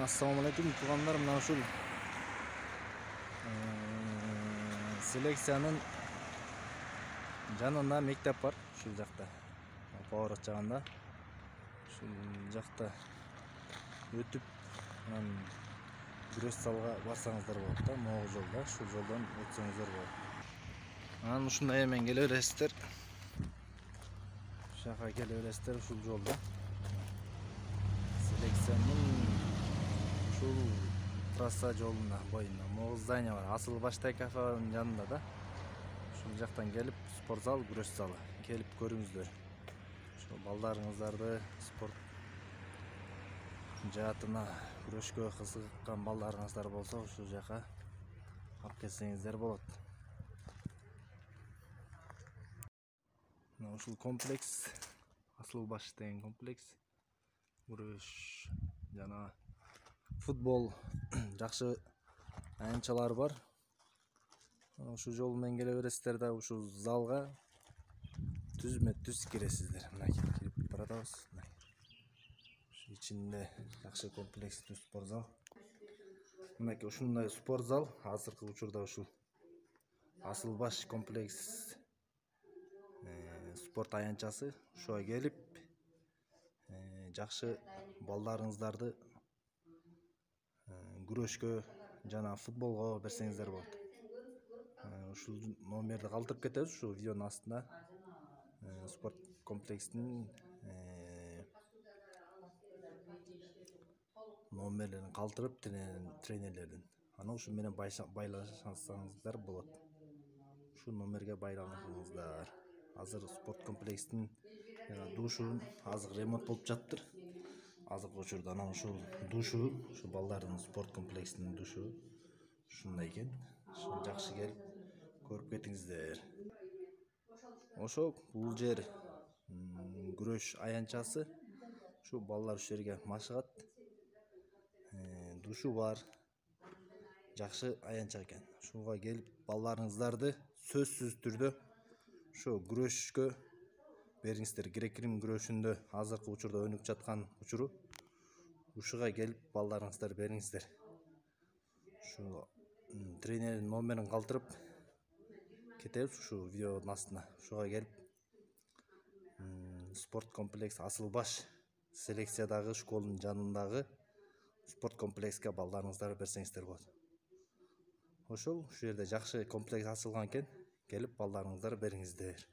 Assalamu alaikum tuğanlar, mına ушул селекциянын жанында мектеп бар. Ушул жакта поворот жагында ушул жакта өтүп анан күрөш залга барсаңыздар болот да, могу жолдо, ушул жолдон өтсөңүздөр болот. Анан ушундай эмен келе бересиздер. Ушул жака келе бересиздер, ушул жолдо. Селекциянын ушул трасса жолуна боюнда могу здание бар. Асылбаштай кафенин жанында да. Ушул жактан келип спортзал, күрөш залы келип көрүңүздөр. Ошол балдарыңыздарды спорт жаатына, күрөшкө кызыккан балдарыңыздар болсо, ушул жака алып келсеңиздер болот. Ушул комплекс Асылбаш деген комплекс. Күрөш жана футбол жакшы аянтчалар бар. Ушул жол менен келе бересиздер да, ушул залга түзмө-түз киресиздер. Мына кирип баратабыз. Ушул ичинде жакшы комплекстүү спортзал. Мынакей ушундай спортзал азыркы учурда ушул Асылбаш комплекс спорт аянтчасы. Ошого келип жакшы балдарыңыздарды күрөшкө жана футболго берсеңиздер болот. Ушул номерди калтырып кетебиз ушул видеонун астына. Спорт комплексинин номерлерин калтырып, тренерлердин. Анан ушул менен байланышсаңыздар болот. Ушул номерге байланыңыздар. Азыр спорт комплексинин душу азыр ремонт болуп жатыптыр. Азыркы учурда анан ушул душу, ушул балдардын спорт комплексинин душу ушундай экен. Ушул жакшы келип көрүп кетиңиздер. Ошо бул жер күрөш аянтчасы. Ушул балдар ушул жерге машыгат. Душу бар. Жакшы аянтча экен. Ушуга келип балдарыңыздарды сөзсүз түрдө ошо күрөшкө бериңиздер. Грек-рим күрөшүндө азыркы учурда өнүп жаткан учуру. Ушуга келип балдарыңыздар бериңиздер. Ушул тренердин номерин калтырып кетебиз ушул видеонун астына. Ушуга келип спорт комплекс Асылбаш селекциядагы школдун жанындагы спорт комплекске балдарыңыздарды берсеңиздер болот. Ошол ушул жерде жакшы комплекс ачылган экен. Келип балдарыңыздарды бериңиздер.